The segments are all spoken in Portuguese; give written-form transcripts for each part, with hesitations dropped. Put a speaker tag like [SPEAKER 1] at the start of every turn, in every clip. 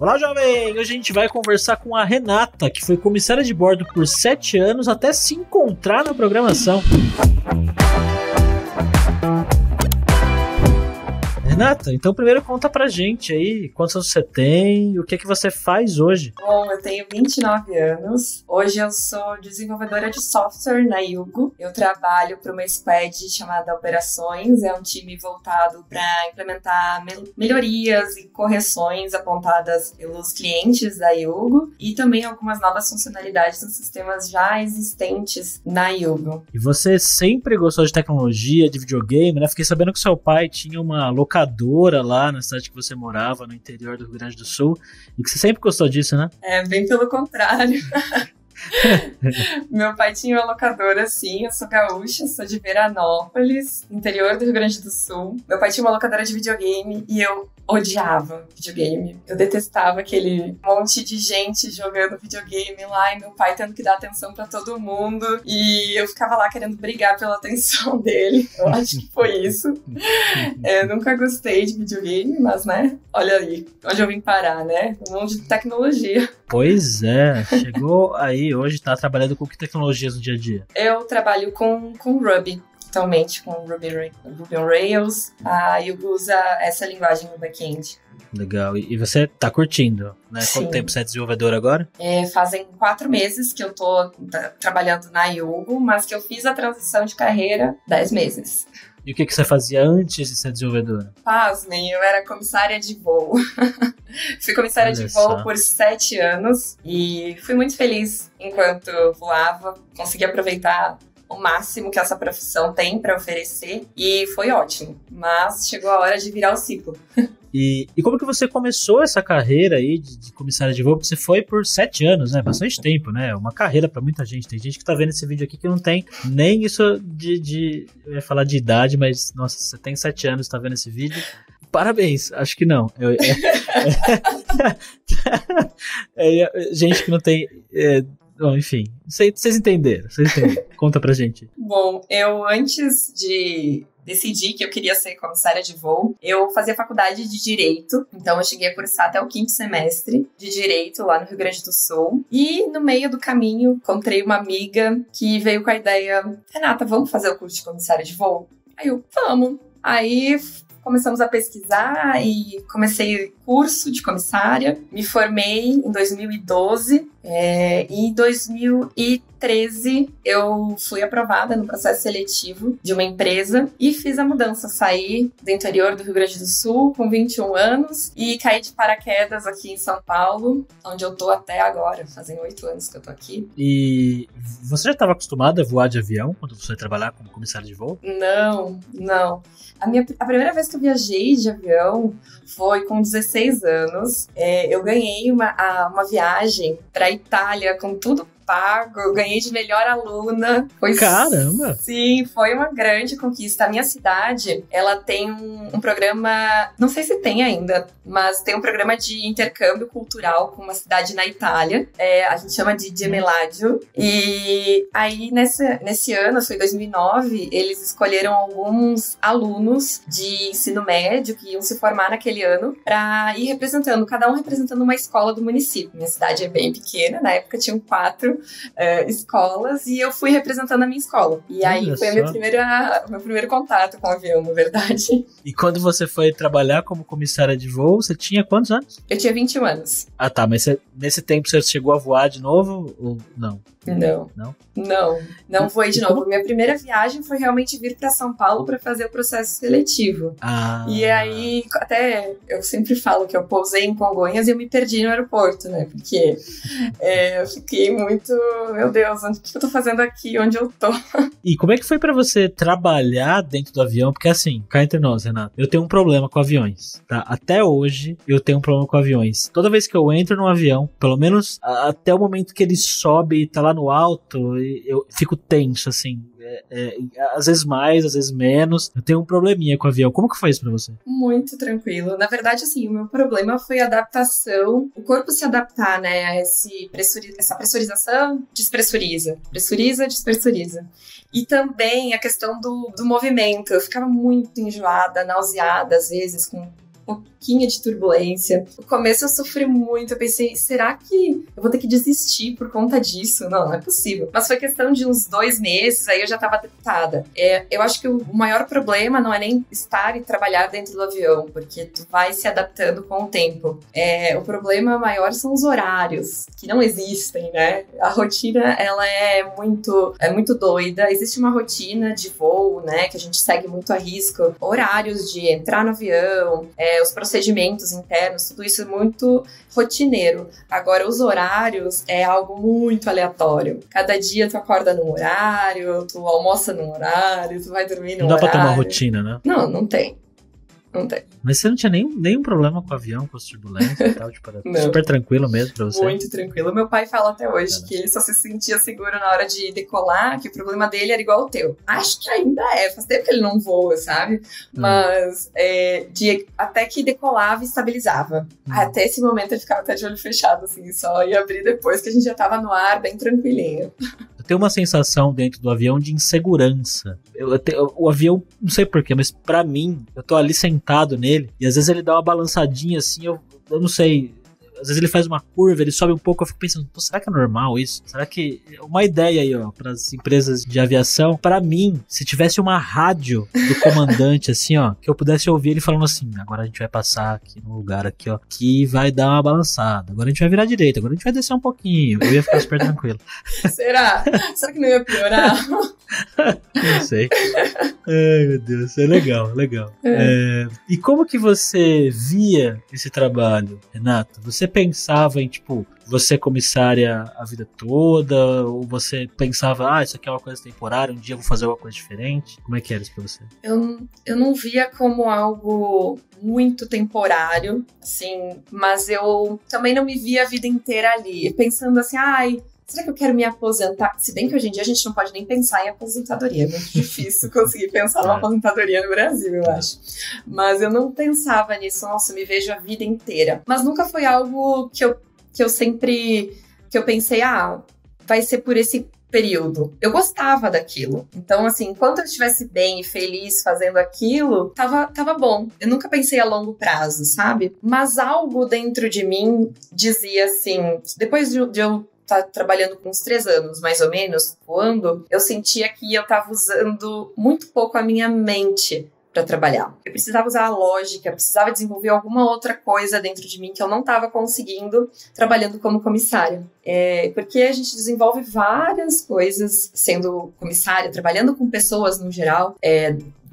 [SPEAKER 1] Olá, jovem! Hoje a gente vai conversar com a Renata, que foi comissária de bordo por 7 anos até se encontrar na programação. Renata, então primeiro conta pra gente aí quantos anos você tem e o que você faz hoje.
[SPEAKER 2] Bom, eu tenho 29 anos. Hoje eu sou desenvolvedora de software na Yugo. Eu trabalho para uma squad chamada Operações. É um time voltado para implementar melhorias e correções apontadas pelos clientes da Yugo e também algumas novas funcionalidades nos sistemas já existentes na Yugo.
[SPEAKER 1] E você sempre gostou de tecnologia, de videogame, né? Fiquei sabendo que seu pai tinha uma locadora lá na cidade que você morava, no interior do Rio Grande do Sul, e que você sempre gostou disso, né?
[SPEAKER 2] É, bem pelo contrário. Meu pai tinha uma locadora, sim. Eu sou gaúcha, sou de Veranópolis, interior do Rio Grande do Sul. Meu pai tinha uma locadora de videogame e eu odiava videogame. Eu detestava aquele monte de gente jogando videogame lá e meu pai tendo que dar atenção pra todo mundo. E eu ficava lá querendo brigar pela atenção dele. Eu acho que foi isso. Eu nunca gostei de videogame, mas, né? Olha aí, onde eu vim parar, né? No mundo de tecnologia.
[SPEAKER 1] Pois é, chegou aí, hoje tá trabalhando com que tecnologias no dia a dia?
[SPEAKER 2] Eu trabalho com Ruby. Atualmente com Ruby on Rails, a Yugo usa essa linguagem no back-end.
[SPEAKER 1] Legal, e você tá curtindo, né?
[SPEAKER 2] Sim.
[SPEAKER 1] Quanto tempo você é desenvolvedora agora?
[SPEAKER 2] Fazem 4 meses que eu tô trabalhando na Yugo, mas que eu fiz a transição de carreira 10 meses.
[SPEAKER 1] E o que você fazia antes de ser desenvolvedora?
[SPEAKER 2] Pasmem, eu era comissária de voo. Fui comissária de voo por 7 anos e fui muito feliz enquanto voava, consegui aproveitar o máximo que essa profissão tem para oferecer e foi ótimo, mas chegou a hora de virar o ciclo.
[SPEAKER 1] E como que você começou essa carreira aí de comissária de voo? Porque você foi por 7 anos, né? Bastante tempo, né? Uma carreira para muita gente. Tem gente que tá vendo esse vídeo aqui que não tem nem isso eu ia falar de idade, mas nossa, você tem 7 anos, tá vendo esse vídeo? Parabéns, acho que não. Gente que não tem... Bom, enfim, vocês entenderam. Conta pra gente.
[SPEAKER 2] Bom, eu antes de decidir que eu queria ser comissária de voo, eu fazia faculdade de Direito, então eu cheguei a cursar até o 5º semestre de Direito lá no Rio Grande do Sul, e no meio do caminho encontrei uma amiga que veio com a ideia: Renata, vamos fazer o curso de comissária de voo? Aí eu, vamos! Aí começamos a pesquisar e comecei curso de comissária. Me formei em 2012 e em 2013 eu fui aprovada no processo seletivo de uma empresa e fiz a mudança. Saí do interior do Rio Grande do Sul com 21 anos e caí de paraquedas aqui em São Paulo, onde eu tô até agora. Fazem 8 anos que eu tô aqui.
[SPEAKER 1] E você já estava acostumada a voar de avião quando você foi trabalhar como comissária de voo?
[SPEAKER 2] Não. A primeira vez que eu viajei de avião foi com 16 anos. Eu ganhei uma viagem para a Itália com tudo pago, eu ganhei de melhor aluna.
[SPEAKER 1] Caramba!
[SPEAKER 2] Sim, foi uma grande conquista. A minha cidade, ela tem um programa, não sei se tem ainda, mas tem um programa de intercâmbio cultural com uma cidade na Itália. A gente chama de Gemellaggio. E aí, nesse ano, foi 2009, eles escolheram alguns alunos de ensino médio que iam se formar naquele ano para ir representando, cada um representando uma escola do município. Minha cidade é bem pequena, na época tinham 4 escolas e eu fui representando a minha escola. E aí foi meu primeiro contato com o avião, na verdade.
[SPEAKER 1] E quando você foi trabalhar como comissária de voo, você tinha quantos anos?
[SPEAKER 2] Eu tinha 21 anos.
[SPEAKER 1] Ah, tá, mas nesse tempo você chegou a voar de novo ou não?
[SPEAKER 2] Não voei de novo. Minha primeira viagem foi realmente vir para São Paulo para fazer o processo seletivo. E aí, até eu sempre falo que eu pousei em Congonhas e eu me perdi no aeroporto, né? Porque eu fiquei muito, meu Deus, o que eu tô fazendo aqui? Onde eu tô?
[SPEAKER 1] E como é que foi para você trabalhar dentro do avião? Porque assim, cá entre nós, Renato, eu tenho um problema com aviões, tá? Até hoje eu tenho um problema com aviões. Toda vez que eu entro num avião, pelo menos até o momento que ele sobe e tá lá no alto, eu fico tenso, assim. Às vezes mais, às vezes menos. Eu tenho um probleminha com o avião. Como que foi isso pra você?
[SPEAKER 2] Muito tranquilo. Na verdade, assim, o meu problema foi a adaptação. O corpo se adaptar, né, a essa pressurização, despressuriza. Pressuriza, despressuriza. E também a questão do movimento. Eu ficava muito enjoada, nauseada, às vezes, com pouquinho de turbulência. No começo eu sofri muito, eu pensei, será que eu vou ter que desistir por conta disso? Não é possível. Mas foi questão de uns 2 meses, aí eu já tava adaptada. Eu acho que o maior problema não é nem estar e trabalhar dentro do avião, porque tu vai se adaptando com o tempo. O problema maior são os horários, que não existem, né? A rotina, ela é muito doida. Existe uma rotina de voo, né, que a gente segue muito a risco. Horários de entrar no avião, os procedimentos internos, tudo isso é muito rotineiro. Agora, os horários é algo muito aleatório. Cada dia tu acorda num horário, tu almoça num horário, tu vai dormir num horário.
[SPEAKER 1] Não dá pra ter uma rotina, né?
[SPEAKER 2] Não tem. Não tem.
[SPEAKER 1] Mas você não tinha nenhum problema com o avião, com as turbulências e tal? Tipo, era super tranquilo mesmo pra você?
[SPEAKER 2] Muito tranquilo. Meu pai fala até hoje que ele só se sentia seguro na hora de decolar, que o problema dele era igual ao teu. Acho que ainda faz tempo que ele não voa, sabe? Mas até que decolava e estabilizava. Até esse momento ele ficava até de olho fechado, assim, só ia abrir depois que a gente já tava no ar, bem tranquilinho.
[SPEAKER 1] Eu tenho uma sensação dentro do avião de insegurança. O avião, não sei porquê, mas pra mim, eu tô ali sentado nele, e às vezes ele dá uma balançadinha assim, eu não sei, às vezes ele faz uma curva, ele sobe um pouco, eu fico pensando, será que é normal isso? Será que... Uma ideia aí, ó, pras empresas de aviação, pra mim, se tivesse uma rádio do comandante, assim, ó, que eu pudesse ouvir ele falando assim, agora a gente vai passar aqui no lugar aqui, ó, que vai dar uma balançada, agora a gente vai virar à direita, agora a gente vai descer um pouquinho, eu ia ficar super tranquilo.
[SPEAKER 2] Será? Será que não ia piorar?
[SPEAKER 1] Não sei. Ai, meu Deus, é legal. E como que você via esse trabalho, Renata? Você pensava em, tipo, você comissária a vida toda? Ou você pensava, isso aqui é uma coisa temporária, um dia eu vou fazer alguma coisa diferente? Como é que era isso pra você?
[SPEAKER 2] Eu não via como algo muito temporário, assim, mas eu também não me via a vida inteira ali, pensando assim, será que eu quero me aposentar? Se bem que hoje em dia a gente não pode nem pensar em aposentadoria. É muito difícil conseguir pensar numa aposentadoria no Brasil, eu acho. Mas eu não pensava nisso. Nossa, eu me vejo a vida inteira. Mas nunca foi algo que eu sempre... Que eu pensei, vai ser por esse período. Eu gostava daquilo. Então, assim, enquanto eu estivesse bem e feliz fazendo aquilo, tava bom. Eu nunca pensei a longo prazo, sabe? Mas algo dentro de mim dizia assim... Depois de eu trabalhando com uns 3 anos, mais ou menos, voando, eu sentia que eu estava usando muito pouco a minha mente para trabalhar. Eu precisava usar a lógica, eu precisava desenvolver alguma outra coisa dentro de mim que eu não estava conseguindo trabalhando como comissária. Porque a gente desenvolve várias coisas sendo comissária, trabalhando com pessoas no geral,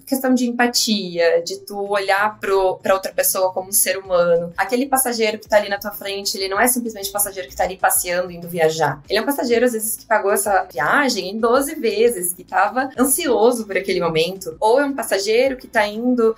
[SPEAKER 2] questão de empatia, de tu olhar pra outra pessoa como um ser humano. Aquele passageiro que tá ali na tua frente, ele não é simplesmente um passageiro que tá ali passeando, indo viajar. Ele é um passageiro, às vezes, que pagou essa viagem em 12 vezes, que tava ansioso por aquele momento. Ou é um passageiro que tá indo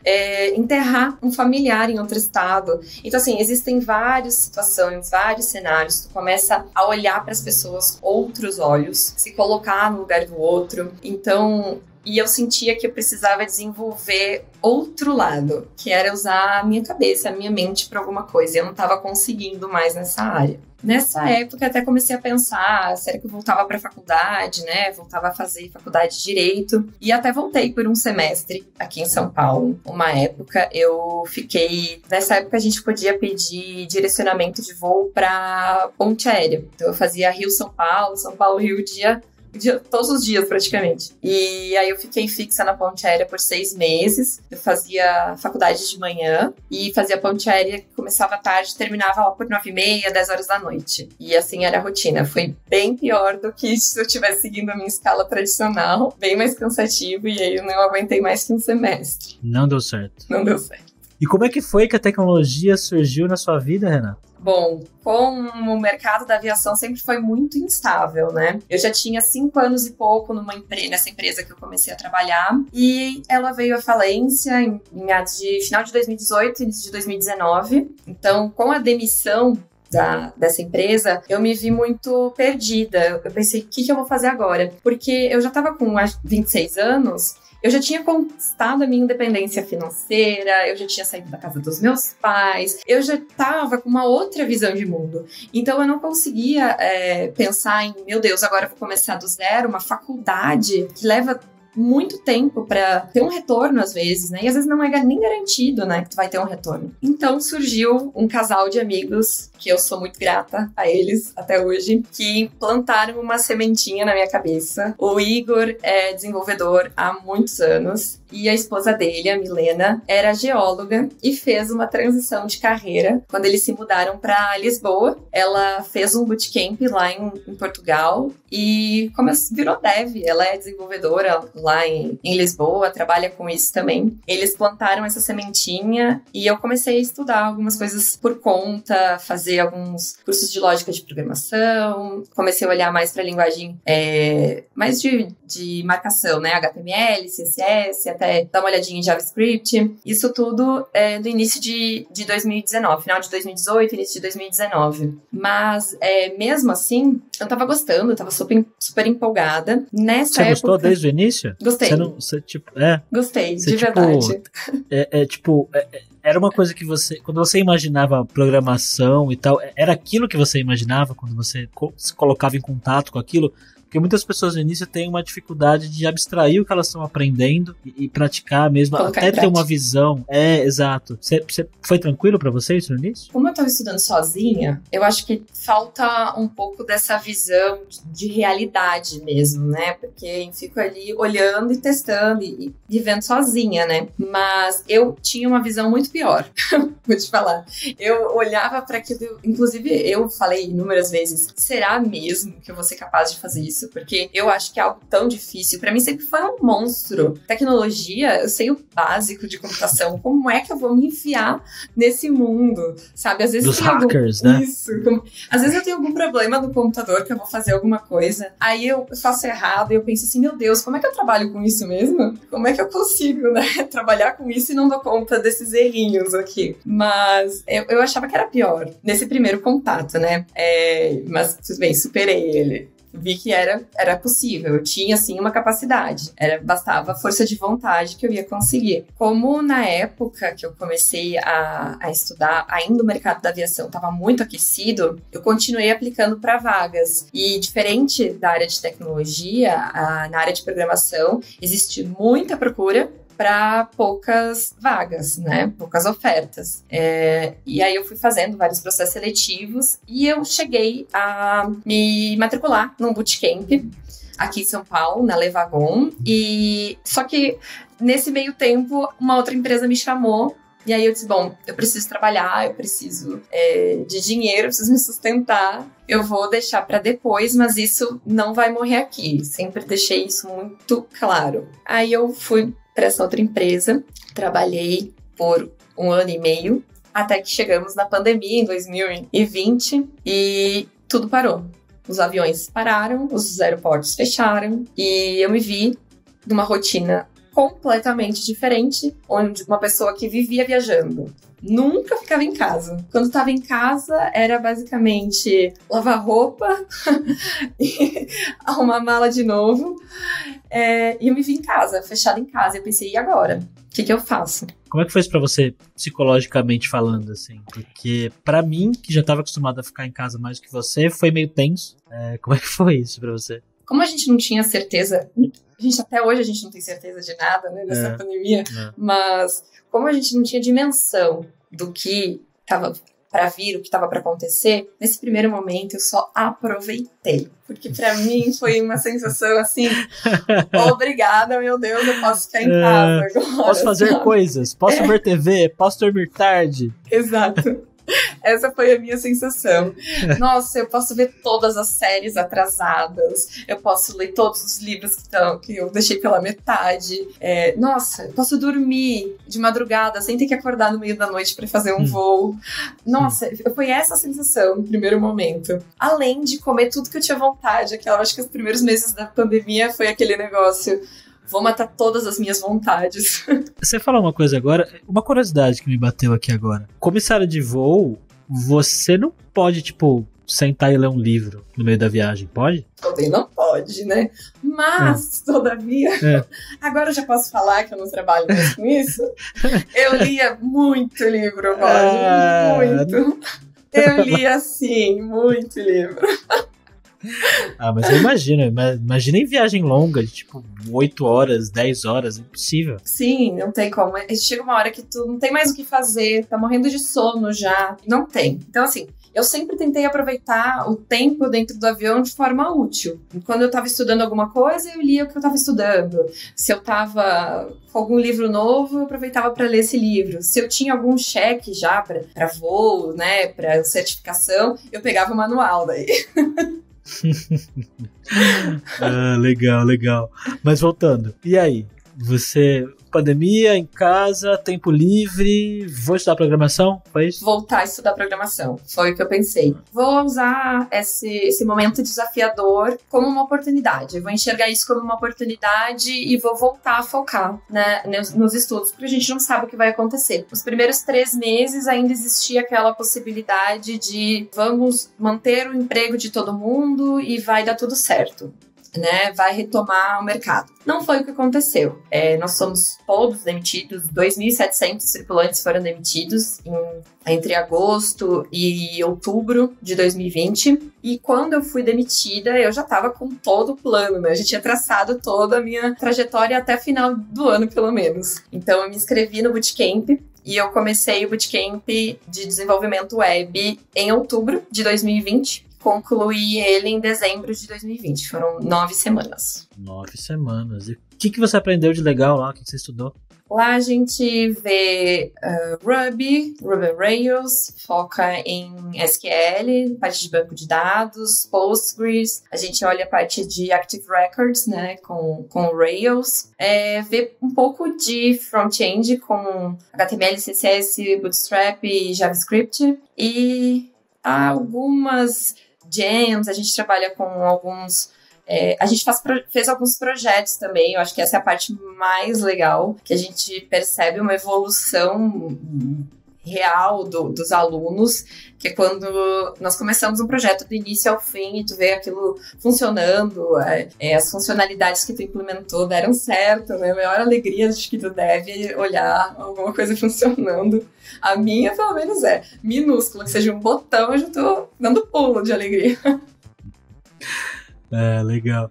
[SPEAKER 2] enterrar um familiar em outro estado. Então, assim, existem várias situações, vários cenários. Tu começa a olhar para as pessoas com outros olhos, se colocar no lugar do outro. Então... E eu sentia que eu precisava desenvolver outro lado, que era usar a minha cabeça, a minha mente para alguma coisa. E eu não estava conseguindo mais nessa área. Nessa época, até comecei a pensar, será que eu voltava para a faculdade, né? Voltava a fazer faculdade de Direito. E até voltei por um semestre aqui em São Paulo. Uma época, eu fiquei... Nessa época, a gente podia pedir direcionamento de voo para ponte aérea. Então, eu fazia Rio-São Paulo-Rio, todos os dias, praticamente. E aí eu fiquei fixa na ponte aérea por 6 meses. Eu fazia faculdade de manhã e fazia ponte aérea que começava à tarde, terminava lá por 9h30, 10 horas da noite. E assim era a rotina. Foi bem pior do que se eu tivesse seguindo a minha escala tradicional. Bem mais cansativo e aí eu não aguentei mais que um semestre.
[SPEAKER 1] Não deu certo.
[SPEAKER 2] Não deu certo.
[SPEAKER 1] E como é que foi que a tecnologia surgiu na sua vida, Renata?
[SPEAKER 2] Bom, como o mercado da aviação sempre foi muito instável, né? Eu já tinha 5 anos e pouco nessa empresa que eu comecei a trabalhar e ela veio à falência em final de 2018, início de 2019. Então, com a demissão dessa empresa, eu me vi muito perdida. Eu pensei, o que eu vou fazer agora? Porque eu já estava com 26 anos... Eu já tinha conquistado a minha independência financeira, eu já tinha saído da casa dos meus pais, eu já estava com uma outra visão de mundo. Então eu não conseguia pensar em, meu Deus, agora eu vou começar do zero, uma faculdade que leva muito tempo pra ter um retorno às vezes, né? E às vezes não é nem garantido, né, que tu vai ter um retorno. Então surgiu um casal de amigos, que eu sou muito grata a eles até hoje, que plantaram uma sementinha na minha cabeça. O Igor é desenvolvedor há muitos anos e a esposa dele, a Milena, era geóloga e fez uma transição de carreira quando eles se mudaram para Lisboa. Ela fez um bootcamp lá em Portugal e virou dev. Ela é desenvolvedora lá em Lisboa, trabalha com isso também. Eles plantaram essa sementinha e eu comecei a estudar algumas coisas por conta, fazer alguns cursos de lógica de programação, comecei a olhar mais para a linguagem mais de marcação, né? HTML, CSS, até dar uma olhadinha em JavaScript. Isso tudo no início de 2019, final de 2018, início de 2019. Mas, mesmo assim, eu tava gostando, eu tava super empolgada. Nessa época...
[SPEAKER 1] Você gostou desde o início?
[SPEAKER 2] Gostei. Gostei, de verdade.
[SPEAKER 1] Era uma coisa que quando você imaginava programação e tal, era aquilo que você imaginava quando você se colocava em contato com aquilo? Porque muitas pessoas no início têm uma dificuldade de abstrair o que elas estão aprendendo e praticar mesmo, até ter uma visão. Exato. Foi tranquilo pra você isso no início?
[SPEAKER 2] Como eu estava estudando sozinha, eu acho que falta um pouco dessa visão de realidade mesmo, né? Porque eu fico ali olhando e testando e vivendo sozinha, né? Mas eu tinha uma visão muito pior, vou te falar. Eu olhava para aquilo, inclusive eu falei inúmeras vezes, será mesmo que eu vou ser capaz de fazer isso? Porque eu acho que é algo tão difícil. Pra mim sempre foi um monstro. Tecnologia, eu sei o básico de computação. Como é que eu vou me enfiar nesse mundo? Sabe? Às vezes
[SPEAKER 1] dos hackers, né?
[SPEAKER 2] Isso. Às vezes eu tenho algum problema no computador que eu vou fazer alguma coisa. Aí eu faço errado e eu penso assim, meu Deus, como é que eu trabalho com isso mesmo? Como é que eu consigo, né? Trabalhar com isso e não dou conta desses errinhos aqui. Mas eu achava que era pior nesse primeiro contato, né? Mas tudo bem, superei ele. Vi que era possível, eu tinha sim uma capacidade, bastava força de vontade que eu ia conseguir. Como na época que eu comecei a estudar, ainda o mercado da aviação estava muito aquecido, eu continuei aplicando para vagas. E diferente da área de tecnologia, na área de programação, existe muita procura para poucas vagas, né? Poucas ofertas. E aí eu fui fazendo vários processos seletivos e eu cheguei a me matricular num bootcamp aqui em São Paulo, na Levagon. Só que nesse meio tempo, uma outra empresa me chamou. E aí eu disse, bom, eu preciso trabalhar, eu preciso de dinheiro, eu preciso me sustentar. Eu vou deixar para depois, mas isso não vai morrer aqui. Sempre deixei isso muito claro. Aí eu fui para essa outra empresa, trabalhei por 1 ano e meio, até que chegamos na pandemia em 2020 e tudo parou. Os aviões pararam, os aeroportos fecharam e eu me vi numa rotina completamente diferente, onde uma pessoa que vivia viajando nunca ficava em casa. Quando estava em casa, era basicamente lavar roupa e arrumar mala de novo. E eu me vi em casa, fechada em casa. Eu pensei, e agora? O que eu faço?
[SPEAKER 1] Como é que foi isso pra você, psicologicamente falando, assim? Porque pra mim, que já tava acostumado a ficar em casa mais do que você, foi meio tenso. Como é que foi isso pra você?
[SPEAKER 2] Como a gente não tinha certeza... até hoje a gente não tem certeza de nada, né, nessa pandemia. Mas como a gente não tinha dimensão do que estava para vir, o que estava para acontecer, nesse primeiro momento eu só aproveitei. Porque para mim foi uma sensação assim, obrigada, meu Deus, eu posso ficar em casa agora.
[SPEAKER 1] Posso fazer coisas, posso ver TV, posso dormir tarde.
[SPEAKER 2] Exato. Essa foi a minha sensação. Nossa, eu posso ver todas as séries atrasadas, eu posso ler todos os livros que eu deixei pela metade. Nossa, eu posso dormir de madrugada sem ter que acordar no meio da noite para fazer um voo. Nossa, foi essa a sensação no primeiro momento. Além de comer tudo que eu tinha vontade. Eu acho que os primeiros meses da pandemia foi aquele negócio... Vou matar todas as minhas vontades.
[SPEAKER 1] Você falou uma coisa agora, uma curiosidade que me bateu aqui agora. Comissária de voo, você não pode, sentar e ler um livro no meio da viagem, pode?
[SPEAKER 2] Também não pode, né? Mas, todavia, agora eu já posso falar que eu não trabalho mais com isso. Eu lia muito livro, Roger, muito. Eu li, assim, muito livro.
[SPEAKER 1] Mas eu imagino. Imagina em viagem longa, de tipo 8 horas, 10 horas, impossível.
[SPEAKER 2] Sim, não tem como. Chega uma hora que tu não tem mais o que fazer, tá morrendo de sono já. Não tem. Então, assim, eu sempre tentei aproveitar o tempo dentro do avião de forma útil. Quando eu tava estudando alguma coisa, eu lia o que eu tava estudando. Se eu tava com algum livro novo, eu aproveitava para ler esse livro. Se eu tinha algum cheque já para voo, né, para certificação, eu pegava o manual daí.
[SPEAKER 1] Legal. Mas voltando, e aí? Você, pandemia, em casa, tempo livre, vou estudar programação? Foi isso?
[SPEAKER 2] Voltar a estudar programação, foi o que eu pensei. Vou usar esse momento desafiador como uma oportunidade. Eu vou enxergar isso como uma oportunidade e vou voltar a focar, né, nos estudos, porque a gente não sabe o que vai acontecer. Os primeiros 3 meses ainda existia aquela possibilidade de vamos manter o emprego de todo mundo e vai dar tudo certo, né, vai retomar o mercado. Não foi o que aconteceu. Nós somos todos demitidos, 2.700 tripulantes foram demitidos entre agosto e outubro de 2020. E quando eu fui demitida, eu já estava com todo o plano, né? Eu já tinha traçado toda a minha trajetória até final do ano, pelo menos. Então, eu me inscrevi no Bootcamp. E eu comecei o Bootcamp de desenvolvimento web em outubro de 2020. Concluí ele em dezembro de 2020. Foram 9 semanas.
[SPEAKER 1] 9 semanas. E o que você aprendeu de legal lá? O que você estudou?
[SPEAKER 2] Lá a gente vê Ruby on Rails, foca em SQL, parte de banco de dados, Postgres. A gente olha a parte de Active Records, né, com Rails. Vê um pouco de front-end com HTML, CSS, Bootstrap e JavaScript. E algumas gems, a gente trabalha com alguns... a gente fez alguns projetos também, eu acho que essa é a parte mais legal, que a gente percebe uma evolução real dos alunos, que é quando nós começamos um projeto do início ao fim e tu vê aquilo funcionando, as funcionalidades que tu implementou deram certo, né? A maior alegria acho que tu deve olhar alguma coisa funcionando. A minha, pelo menos, é minúscula, que seja um botão, eu já tô dando pulo de alegria.
[SPEAKER 1] Legal.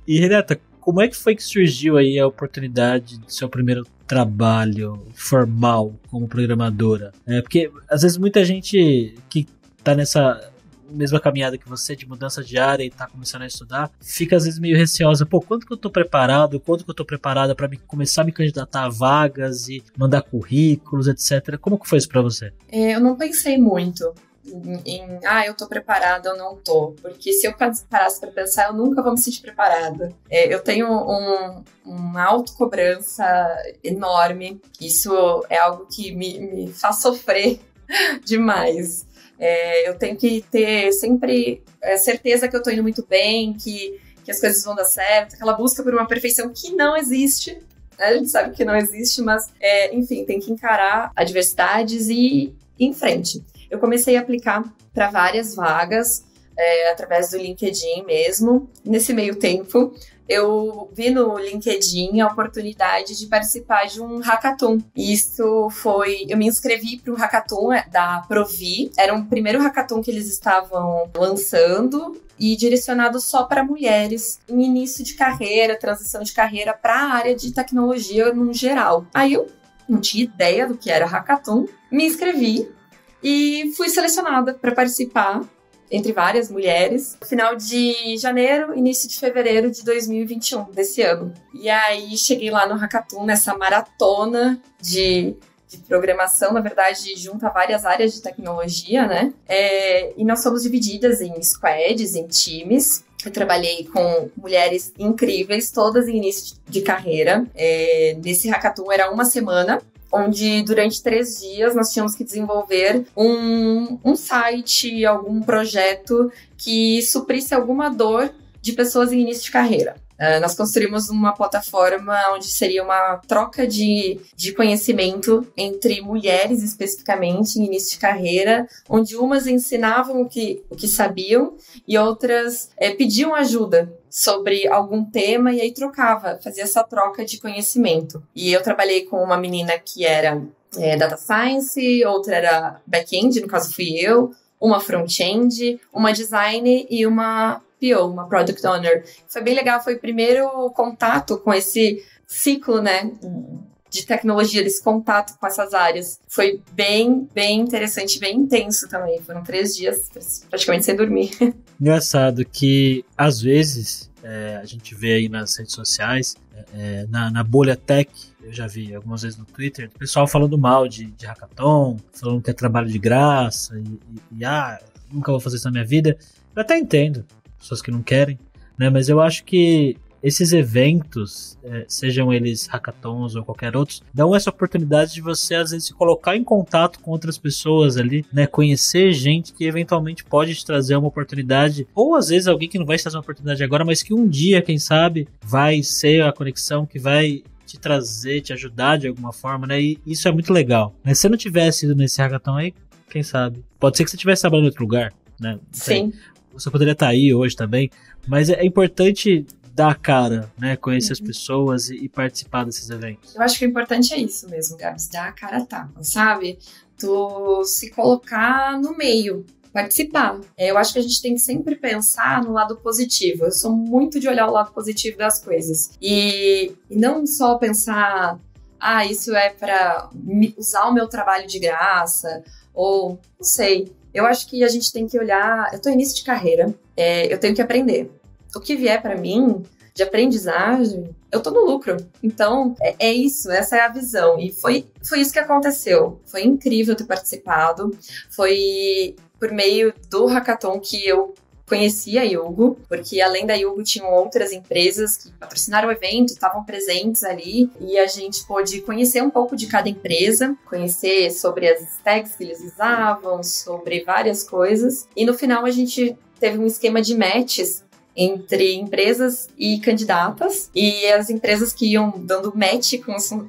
[SPEAKER 1] E, Renata, como é que foi que surgiu aí a oportunidade do seu primeiro trabalho formal como programadora? Porque, às vezes, muita gente que tá nessa mesma caminhada que você, de mudança de área e tá começando a estudar, fica, às vezes, meio receosa. Quanto que eu tô preparado? Quanto que eu tô preparada para começar a me candidatar a vagas e mandar currículos, etc. Como que foi isso pra você?
[SPEAKER 2] Eu não pensei muito eu tô preparada ou não tô, porque se eu parasse pra pensar, eu nunca vou me sentir preparada. Eu tenho uma autocobrança enorme, isso é algo que me faz sofrer demais. Eu tenho que ter sempre certeza que eu tô indo muito bem, que as coisas vão dar certo, aquela busca por uma perfeição que não existe. A gente sabe que não existe, mas enfim, tem que encarar adversidades e ir em frente. Eu comecei a aplicar para várias vagas, através do LinkedIn mesmo. Nesse meio tempo, eu vi no LinkedIn a oportunidade de participar de um hackathon. Eu me inscrevi para o hackathon da Provi. Era o primeiro hackathon que eles estavam lançando e direcionado só para mulheres em início de carreira, transição de carreira para a área de tecnologia no geral. Aí eu não tinha ideia do que era hackathon, me inscrevi e fui selecionada para participar entre várias mulheres, no final de janeiro, início de fevereiro de 2021, desse ano. E aí cheguei lá no hackathon, nessa maratona de programação, na verdade, junta várias áreas de tecnologia, né? E nós somos divididas em squads, em times. Eu trabalhei com mulheres incríveis, todas em início de carreira. Nesse hackathon era uma semana, onde durante 3 dias nós tínhamos que desenvolver um site, algum projeto que suprisse alguma dor de pessoas em início de carreira. Nós construímos uma plataforma onde seria uma troca de conhecimento entre mulheres, especificamente, em início de carreira, onde umas ensinavam o que sabiam e outras pediam ajuda sobre algum tema e aí fazia essa troca de conhecimento. E eu trabalhei com uma menina que era Data Science, outra era Back-end, no caso fui eu, uma front-end, uma design e uma PO, uma Product Owner. Foi bem legal, foi o primeiro contato com esse ciclo, né, de tecnologia, desse contato com essas áreas. Foi bem interessante, bem intenso também. Foram 3 dias praticamente sem dormir.
[SPEAKER 1] Engraçado que, às vezes, a gente vê aí nas redes sociais, na bolha tech, eu já vi algumas vezes no Twitter, o pessoal falando mal de hackathon, falando que é trabalho de graça, nunca vou fazer isso na minha vida. Eu até entendo, pessoas que não querem, né? Mas eu acho que esses eventos, sejam eles hackathons ou qualquer outros, dão essa oportunidade de você, às vezes, se colocar em contato com outras pessoas ali, né? Conhecer gente que eventualmente pode te trazer uma oportunidade, ou às vezes alguém que não vai te trazer uma oportunidade agora, mas que um dia, quem sabe, vai ser a conexão que vai te trazer, te ajudar de alguma forma, né? E isso é muito legal. Mas se eu não tivesse ido nesse hackathon aí, quem sabe? Pode ser que você estivesse trabalhando em outro lugar, né?
[SPEAKER 2] Sim.
[SPEAKER 1] Você poderia estar aí hoje também, mas é importante dar a cara, né? Conhecer as pessoas e participar desses eventos.
[SPEAKER 2] Eu acho que o importante é isso mesmo, Gabs, dar a cara a tapa, sabe? Tu se colocar no meio, participar. Eu acho que a gente tem que sempre pensar no lado positivo. Eu sou muito de olhar o lado positivo das coisas. E não só pensar, isso é para usar o meu trabalho de graça, ou não sei. Eu acho que a gente tem que olhar. Eu tô em início de carreira, eu tenho que aprender. O que vier para mim de aprendizagem, eu tô no lucro. Então, é isso, essa é a visão. E foi isso que aconteceu. Foi incrível ter participado. Foi por meio do hackathon que eu conheci a Yugo, porque além da Yugo tinham outras empresas que patrocinaram o evento, estavam presentes ali, e a gente pôde conhecer um pouco de cada empresa, conhecer sobre as tags que eles usavam, sobre várias coisas. E no final a gente teve um esquema de matches entre empresas e candidatas, e as empresas que iam dando match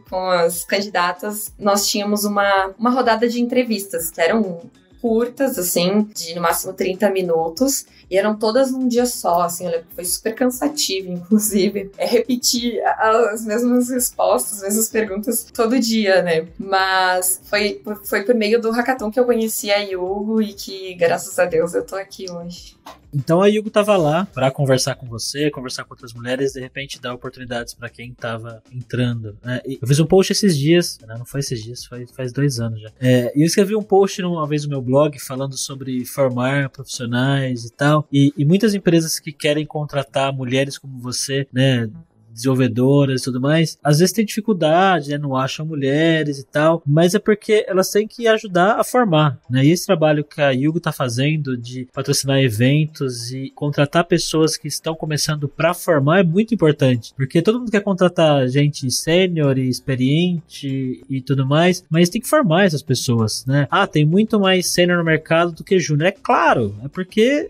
[SPEAKER 2] com as candidatas, nós tínhamos uma rodada de entrevistas, que eram curtas, assim, de no máximo 30 minutos, e eram todas num dia só, assim, eu lembro que foi super cansativo, inclusive, repetir as mesmas respostas, as mesmas perguntas todo dia, né, mas foi por meio do hackathon que eu conheci a Yugo e que, graças a Deus, eu tô aqui hoje.
[SPEAKER 1] Então a Yugo tava lá pra conversar com você, conversar com outras mulheres, de repente dar oportunidades pra quem tava entrando, né? E eu fiz um post esses dias, não foi esses dias, faz 2 anos já. E eu escrevi um post uma vez no meu blog falando sobre formar profissionais e tal, e muitas empresas que querem contratar mulheres como você, né, desenvolvedoras e tudo mais, às vezes tem dificuldade, né, não acham mulheres e tal, mas é porque elas têm que ajudar a formar, né, e esse trabalho que a Yugo tá fazendo de patrocinar eventos e contratar pessoas que estão começando para formar é muito importante, porque todo mundo quer contratar gente sênior e experiente e tudo mais, mas tem que formar essas pessoas, né, tem muito mais sênior no mercado do que júnior, é claro, é porque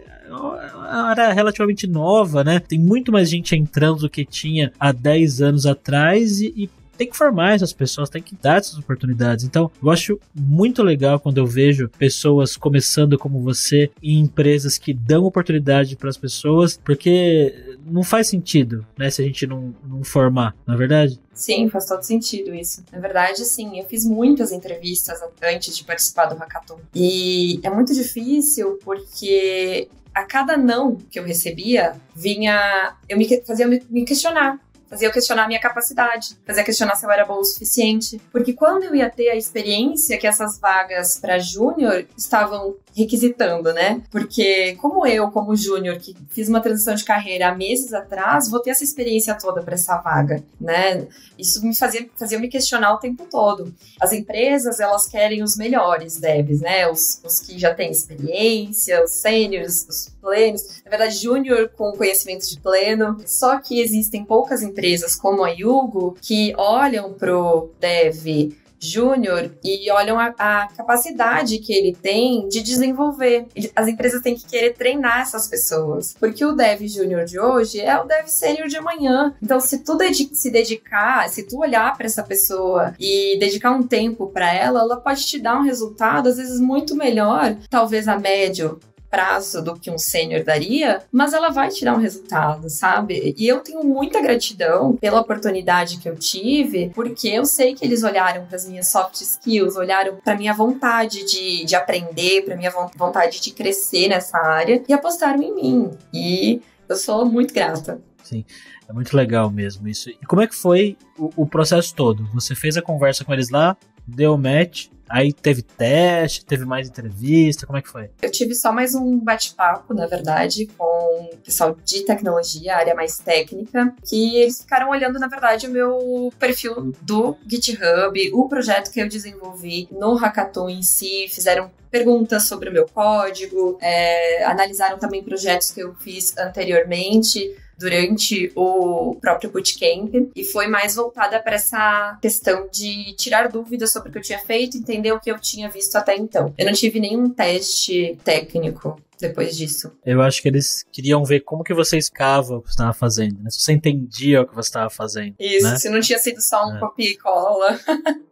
[SPEAKER 1] era relativamente nova, né? Tem muito mais gente entrando do que tinha há 10 anos atrás e tem que formar essas pessoas, tem que dar essas oportunidades. Então, eu acho muito legal quando eu vejo pessoas começando como você em empresas que dão oportunidade para as pessoas, porque não faz sentido, né, se a gente não formar, não é verdade?
[SPEAKER 2] Sim, faz todo sentido isso. Na verdade, sim, eu fiz muitas entrevistas antes de participar do hackathon. E é muito difícil porque a cada não que eu recebia, fazia me questionar. Fazia eu questionar a minha capacidade, fazia questionar se eu era boa o suficiente. Porque quando eu ia ter a experiência que essas vagas para júnior estavam requisitando, né? Porque como júnior, que fiz uma transição de carreira há meses atrás, vou ter essa experiência toda para essa vaga, né? Isso me fazia eu me questionar o tempo todo. As empresas, elas querem os melhores devs, né? Os que já têm experiência, os sêniores, os plenos. Na verdade, júnior com conhecimentos de pleno. Só que existem poucas empresas como a Yugo que olham pro dev júnior e olham a capacidade que ele tem de desenvolver. As empresas têm que querer treinar essas pessoas, porque o dev júnior de hoje é o dev sênior de amanhã. Então, se tu se dedicar, se tu olhar para essa pessoa e dedicar um tempo para ela pode te dar um resultado, às vezes, muito melhor, talvez a médio prazo do que um sênior daria, mas ela vai te dar um resultado, sabe? E eu tenho muita gratidão pela oportunidade que eu tive, porque eu sei que eles olharam para as minhas soft skills, olharam para minha vontade de aprender, para minha vontade de crescer nessa área e apostaram em mim. E eu sou muito grata.
[SPEAKER 1] Sim, é muito legal mesmo isso. E como é que foi o processo todo? Você fez a conversa com eles lá, deu match, aí teve teste, teve mais entrevista, como é que foi?
[SPEAKER 2] Eu tive só mais um bate-papo, na verdade, com o pessoal de tecnologia, a área mais técnica, que eles ficaram olhando, na verdade, o meu perfil do GitHub, o projeto que eu desenvolvi no Hackathon em si, fizeram perguntas sobre o meu código, analisaram também projetos que eu fiz anteriormente, durante o próprio bootcamp, e foi mais voltada para essa questão de tirar dúvidas sobre o que eu tinha feito, entender o que eu tinha visto até então. Eu não tive nenhum teste técnico depois disso.
[SPEAKER 1] Eu acho que eles queriam ver como que você escava o que você estava fazendo, né? Se você entendia o que você estava fazendo.
[SPEAKER 2] Isso,
[SPEAKER 1] né?
[SPEAKER 2] Se não tinha sido só um copia e cola.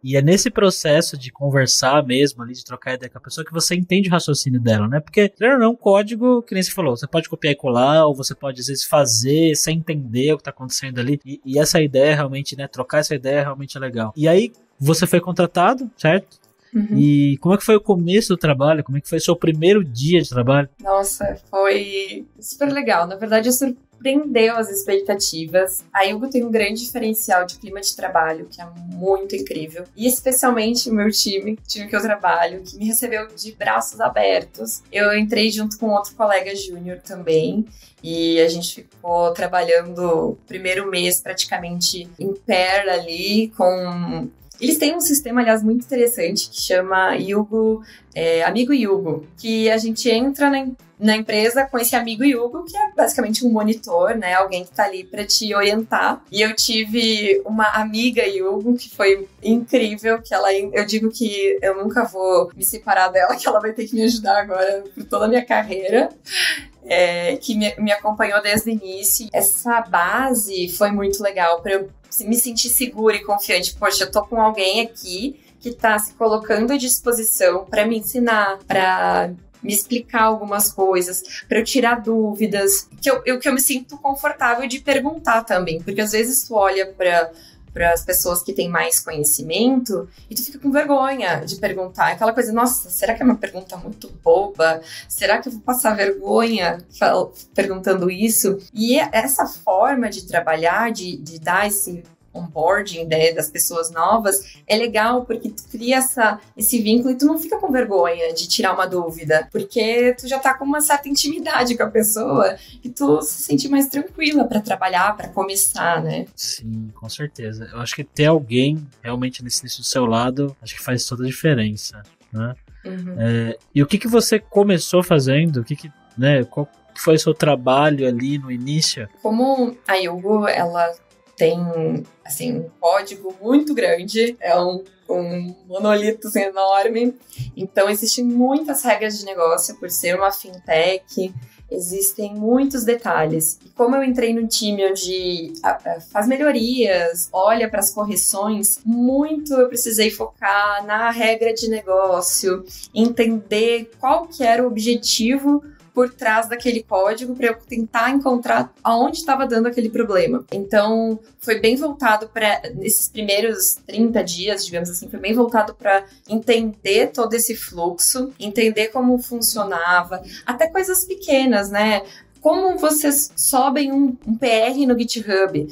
[SPEAKER 1] E é nesse processo de conversar mesmo ali, de trocar ideia com a pessoa, que você entende o raciocínio dela, né? Porque, não, código, que nem você falou, você pode copiar e colar, ou você pode, às vezes, fazer sem entender o que está acontecendo ali. E essa ideia realmente, né? Trocar essa ideia realmente é legal. E aí, você foi contratado, certo? Uhum. E como é que foi o começo do trabalho? Como é que foi o seu primeiro dia de trabalho?
[SPEAKER 2] Nossa, foi super legal. Na verdade, surpreendeu as expectativas. A Yugo tem um grande diferencial de clima de trabalho, que é muito incrível. E especialmente o meu time que eu trabalho, que me recebeu de braços abertos. Eu entrei junto com outro colega júnior também. E a gente ficou trabalhando o primeiro mês praticamente em pair ali com... Eles têm um sistema, aliás, muito interessante que chama Yugo, Amigo Yugo, que a gente entra na empresa com esse amigo Yugo, que é basicamente um monitor, né? Alguém que tá ali para te orientar. E eu tive uma amiga Yugo que foi incrível, que eu digo que eu nunca vou me separar dela, que ela vai ter que me ajudar agora por toda a minha carreira. Que me acompanhou desde o início. Essa base foi muito legal para eu me sentir segura e confiante. Poxa, eu tô com alguém aqui que tá se colocando à disposição para me ensinar, para me explicar algumas coisas, para eu tirar dúvidas, que eu me sinto confortável de perguntar também, porque às vezes tu olha para as pessoas que têm mais conhecimento e tu fica com vergonha de perguntar. Aquela coisa, nossa, será que é uma pergunta muito boba? Será que eu vou passar vergonha perguntando isso? E essa forma de trabalhar, de dar esse onboarding, né, das pessoas novas, é legal porque tu cria esse vínculo e tu não fica com vergonha de tirar uma dúvida, porque tu já tá com uma certa intimidade com a pessoa e tu se sente mais tranquila para trabalhar, para começar, né?
[SPEAKER 1] Sim, com certeza. Eu acho que ter alguém realmente nesse do seu lado, acho que faz toda a diferença, né? Uhum. E o que você começou fazendo? Qual que foi o seu trabalho ali no início?
[SPEAKER 2] Como a Yugo, ela tem, assim, um código muito grande, é um monolito assim, enorme, então existem muitas regras de negócio por ser uma fintech, existem muitos detalhes. E como eu entrei no time onde faz melhorias, olha para as correções, eu precisei focar na regra de negócio, entender qual que era o objetivo por trás daquele código para eu tentar encontrar aonde estava dando aquele problema. Então, foi bem voltado para, nesses primeiros 30 dias, digamos assim, foi bem voltado para entender todo esse fluxo, entender como funcionava, até coisas pequenas, né? Como vocês sobem um PR no GitHub?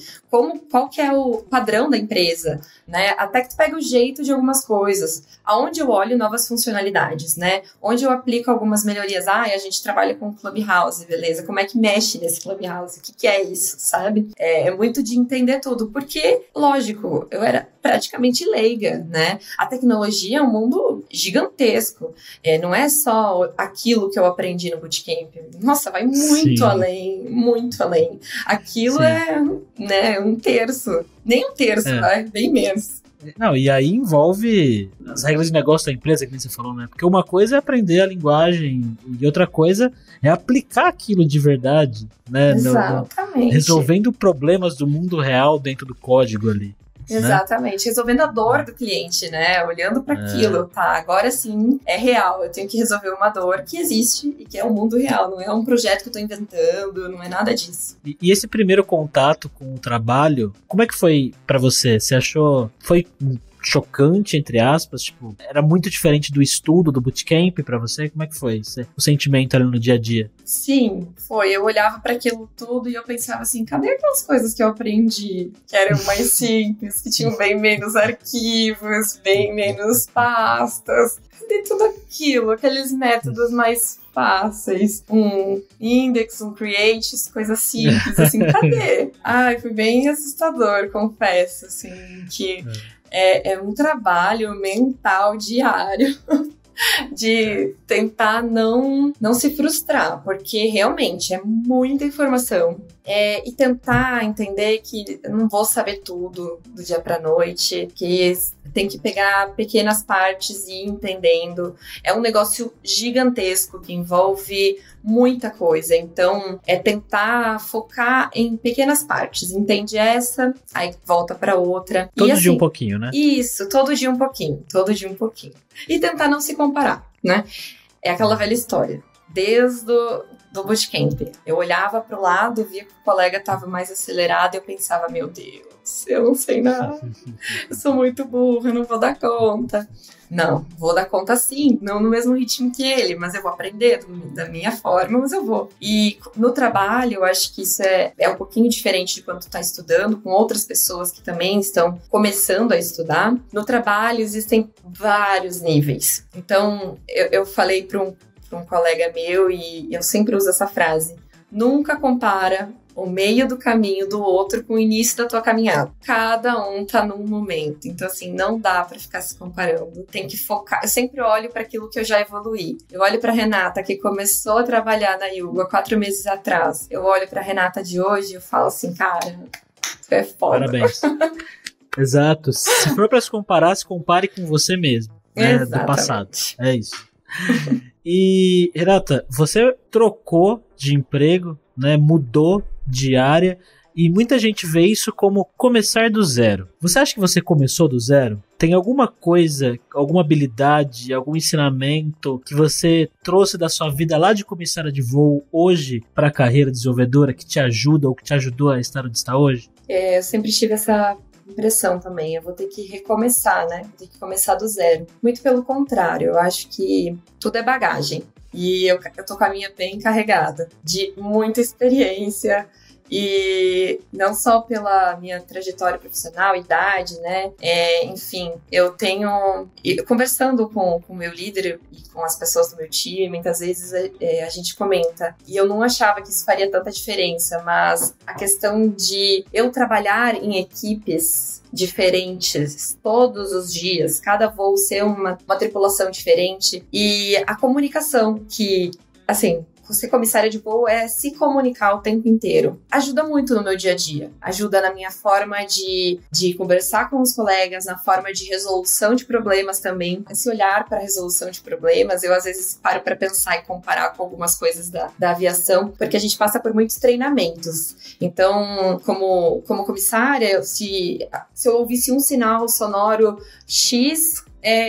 [SPEAKER 2] Qual que é o padrão da empresa? Né? Até que tu pega o jeito de algumas coisas. Aonde eu olho novas funcionalidades, né? Onde eu aplico algumas melhorias. A gente trabalha com Clubhouse, beleza? Como é que mexe nesse Clubhouse? O que é isso, sabe? É muito de entender tudo. Porque, lógico, eu era praticamente leiga, né? A tecnologia é um mundo gigantesco. Não é só aquilo que eu aprendi no bootcamp. Nossa, vai muito além, muito além. Aquilo é, né, um terço. Nem um terço, vai, bem menos.
[SPEAKER 1] Não, e aí envolve as regras de negócio da empresa, que você falou, né? Porque uma coisa é aprender a linguagem e outra coisa é aplicar aquilo de verdade, né?
[SPEAKER 2] Exatamente.
[SPEAKER 1] Resolvendo problemas do mundo real dentro do código ali.
[SPEAKER 2] Exatamente, resolvendo a dor do cliente, né? Olhando para aquilo, tá? Agora sim é real. Eu tenho que resolver uma dor que existe e que é o mundo real. Não é um projeto que eu tô inventando, não é nada disso.
[SPEAKER 1] E esse primeiro contato com o trabalho, como é que foi pra você? Você achou... Foi chocante, entre aspas? Tipo, era muito diferente do estudo, do bootcamp pra você? Como é que foi o sentimento ali no dia a dia?
[SPEAKER 2] Sim, foi. Eu olhava para aquilo tudo e eu pensava assim, cadê aquelas coisas que eu aprendi? Que eram mais simples, que tinham bem menos arquivos, bem menos pastas. Cadê tudo aquilo? Aqueles métodos mais fáceis. Um index, um create, coisas simples, assim, cadê? Ai, foi bem assustador, confesso, assim, que... É um trabalho mental diário de tentar não se frustrar, porque realmente é muita informação. E tentar entender que eu não vou saber tudo do dia pra noite, que tem que pegar pequenas partes e ir entendendo. É um negócio gigantesco que envolve muita coisa, então é tentar focar em pequenas partes. Entende essa, aí volta pra outra.
[SPEAKER 1] Todo
[SPEAKER 2] dia
[SPEAKER 1] assim, um pouquinho, né?
[SPEAKER 2] Isso, todo dia um pouquinho. E tentar não se comparar, né? É aquela velha história. Desde do bootcamp. Eu olhava pro lado, via que o colega estava mais acelerado e eu pensava, meu Deus, eu não sei nada. Eu sou muito burra, eu não vou dar conta. Não, vou dar conta sim, não no mesmo ritmo que ele, mas eu vou aprender da minha forma, mas eu vou. E no trabalho, eu acho que isso é um pouquinho diferente de quando tu tá estudando, com outras pessoas que também estão começando a estudar. No trabalho, existem vários níveis. Então, eu falei para um colega meu e eu sempre uso essa frase: nunca compara o meio do caminho do outro com o início da tua caminhada. Cada um tá num momento. Então, assim, não dá pra ficar se comparando. Tem que focar. Eu sempre olho para aquilo que eu já evoluí. Eu olho pra Renata, que começou a trabalhar na Yugo há 4 meses atrás. Eu olho pra Renata de hoje e eu falo assim, cara, tu é foda.
[SPEAKER 1] Parabéns. Exato. Se for pra se comparar, se compare com você mesmo, né, do passado. É isso. E, Renata, você trocou de emprego, né, mudou de área, e muita gente vê isso como começar do zero. Você acha que você começou do zero? Tem alguma coisa, alguma habilidade, algum ensinamento que você trouxe da sua vida lá de comissária de voo hoje para a carreira desenvolvedora que te ajuda ou que te ajudou a estar onde está hoje?
[SPEAKER 2] Eu sempre tive essa impressão também, eu vou ter que recomeçar, né? Vou ter que começar do zero. Muito pelo contrário, eu acho que tudo é bagagem. E eu tô com a minha bem carregada de muita experiência. E não só pela minha trajetória profissional, idade, né? Enfim, eu tenho... Conversando com o meu líder e com as pessoas do meu time, muitas vezes a gente comenta. E eu não achava que isso faria tanta diferença, mas a questão de eu trabalhar em equipes diferentes todos os dias, cada voo ser uma tripulação diferente, e a comunicação que, assim... Ser comissária de voo é se comunicar o tempo inteiro. Ajuda muito no meu dia a dia. Ajuda na minha forma de conversar com os colegas, na forma de resolução de problemas também. Esse olhar para a resolução de problemas, eu às vezes paro para pensar e comparar com algumas coisas da aviação, porque a gente passa por muitos treinamentos. Então, como comissária, se eu ouvisse um sinal sonoro X,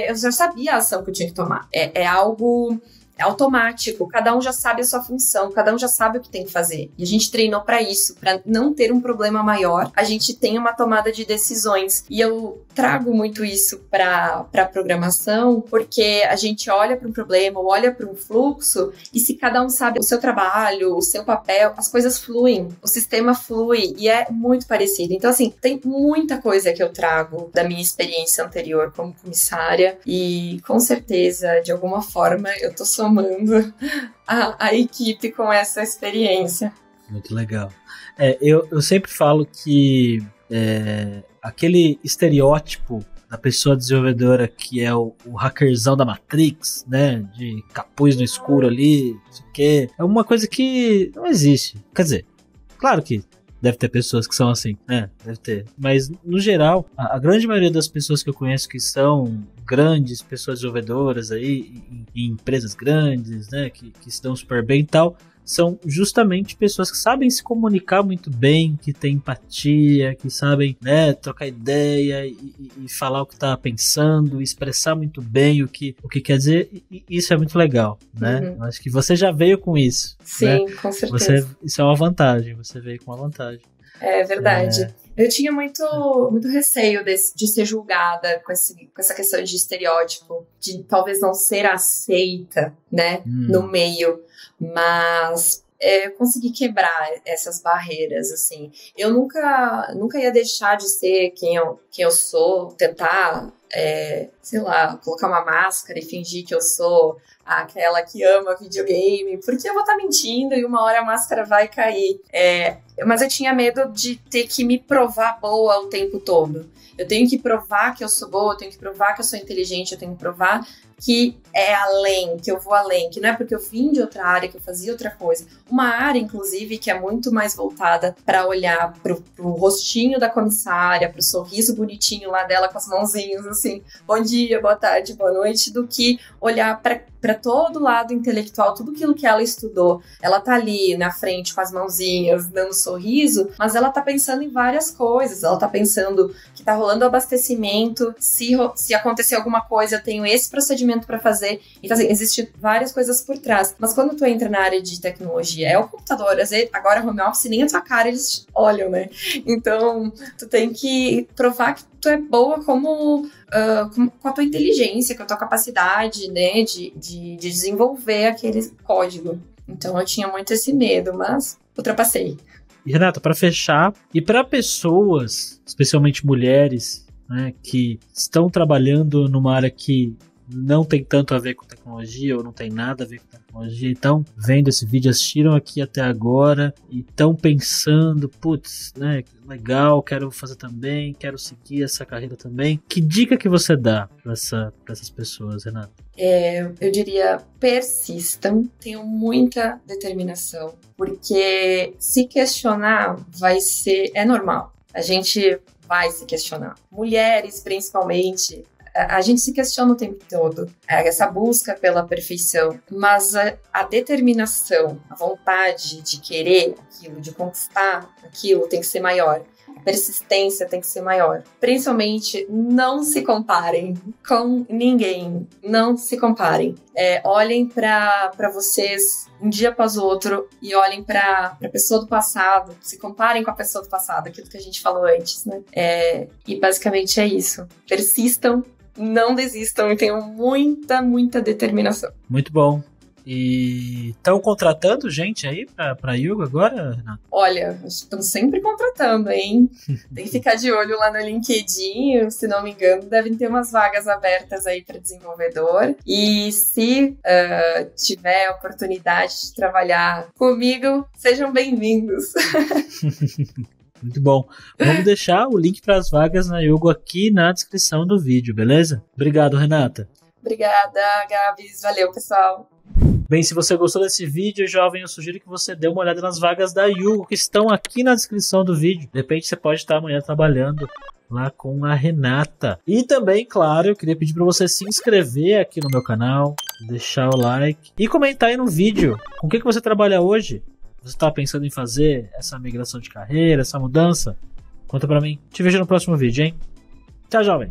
[SPEAKER 2] eu já sabia a ação que eu tinha que tomar. É algo... É automático, cada um já sabe a sua função, cada um já sabe o que tem que fazer. E a gente treinou para isso, para não ter um problema maior. A gente tem uma tomada de decisões. E eu trago muito isso para programação, porque a gente olha para um problema, olha para um fluxo, e se cada um sabe o seu trabalho, o seu papel, as coisas fluem, o sistema flui, e é muito parecido. Então, assim, tem muita coisa que eu trago da minha experiência anterior como comissária, e com certeza, de alguma forma, eu tô somando a equipe com essa experiência.
[SPEAKER 1] Muito legal. Eu sempre falo que aquele estereótipo da pessoa desenvolvedora que é o hackerzão da Matrix, né, de capuz no escuro ali, não sei o quê, é uma coisa que não existe. Quer dizer, claro que deve ter pessoas que são assim, né? Deve ter. Mas, no geral, a grande maioria das pessoas que eu conheço que são grandes pessoas desenvolvedoras aí, em empresas grandes, né? Que se dão super bem e tal, são justamente pessoas que sabem se comunicar muito bem, que têm empatia, que sabem, né, trocar ideia e falar o que tá pensando, expressar muito bem o que quer dizer, e isso é muito legal, né? Eu acho que você já veio com isso.
[SPEAKER 2] Sim,
[SPEAKER 1] né?
[SPEAKER 2] com certeza.
[SPEAKER 1] Isso é uma vantagem, você veio com uma vantagem.
[SPEAKER 2] É verdade. Eu tinha muito receio de ser julgada com essa questão de estereótipo, de talvez não ser aceita, né, no meio, mas eu consegui quebrar essas barreiras, assim. Eu nunca ia deixar de ser quem eu sou, tentar, sei lá, colocar uma máscara e fingir que eu sou aquela que ama videogame, porque eu vou estar mentindo e uma hora a máscara vai cair. Mas eu tinha medo de ter que me provar boa o tempo todo. Eu tenho que provar que eu sou boa, eu tenho que provar que eu sou inteligente, eu tenho que provar que é além, que eu vou além, que não é porque eu vim de outra área, que eu fazia outra coisa. Uma área, inclusive, que é muito mais voltada para olhar pro rostinho da comissária, pro sorriso bonitinho lá dela com as mãozinhas, assim, bom dia, boa tarde, boa noite, do que olhar para todo o lado intelectual, tudo aquilo que ela estudou. Ela tá ali na frente com as mãozinhas, dando sorriso, mas ela tá pensando em várias coisas. Ela tá pensando que tá rolando abastecimento, se acontecer alguma coisa, eu tenho esse procedimento para fazer. Então, assim, existem várias coisas por trás. Mas quando tu entra na área de tecnologia, é o computador. Às vezes, agora home office, nem a tua cara eles olham, né? Então, tu tem que provar que tu é boa com a tua inteligência, com a tua capacidade, né, de desenvolver aquele código. Então, eu tinha muito esse medo, mas ultrapassei.
[SPEAKER 1] E, Renata, para fechar, e para pessoas, especialmente mulheres, né, que estão trabalhando numa área que não tem tanto a ver com tecnologia ou não tem nada a ver com tecnologia, então vendo esse vídeo, assistiram aqui até agora e estão pensando, putz, né, legal, quero fazer também, quero seguir essa carreira também. Que dica que você dá para essas pessoas, Renata?
[SPEAKER 2] Eu diria, persistam, tenham muita determinação, porque se questionar é normal, a gente vai se questionar. Mulheres, principalmente, a gente se questiona o tempo todo, essa busca pela perfeição, mas a determinação, a vontade de querer aquilo, de conquistar aquilo tem que ser maior. A persistência tem que ser maior. Principalmente, não se comparem com ninguém. Não se comparem. Olhem para vocês um dia após o outro e olhem para a pessoa do passado. Se comparem com a pessoa do passado, aquilo que a gente falou antes, né? E basicamente é isso. Persistam, não desistam e tenham muita, muita determinação.
[SPEAKER 1] Muito bom. E estão contratando gente aí pra Yugo agora, Renato?
[SPEAKER 2] Olha, estão sempre contratando, hein? Tem que ficar de olho lá no LinkedIn, se não me engano, devem ter umas vagas abertas aí para desenvolvedor. E se tiver a oportunidade de trabalhar comigo, sejam bem-vindos.
[SPEAKER 1] Muito bom. Vamos deixar o link para as vagas na Yugo aqui na descrição do vídeo, beleza? Obrigado, Renata.
[SPEAKER 2] Obrigada, Gabs. Valeu, pessoal.
[SPEAKER 1] Bem, se você gostou desse vídeo, jovem, eu sugiro que você dê uma olhada nas vagas da Yugo, que estão aqui na descrição do vídeo. De repente você pode estar amanhã trabalhando lá com a Renata. E também, claro, eu queria pedir para você se inscrever aqui no meu canal, deixar o like e comentar aí no vídeo com o que você trabalha hoje. Você está pensando em fazer essa migração de carreira, essa mudança? Conta pra mim. Te vejo no próximo vídeo, hein? Tchau, jovem!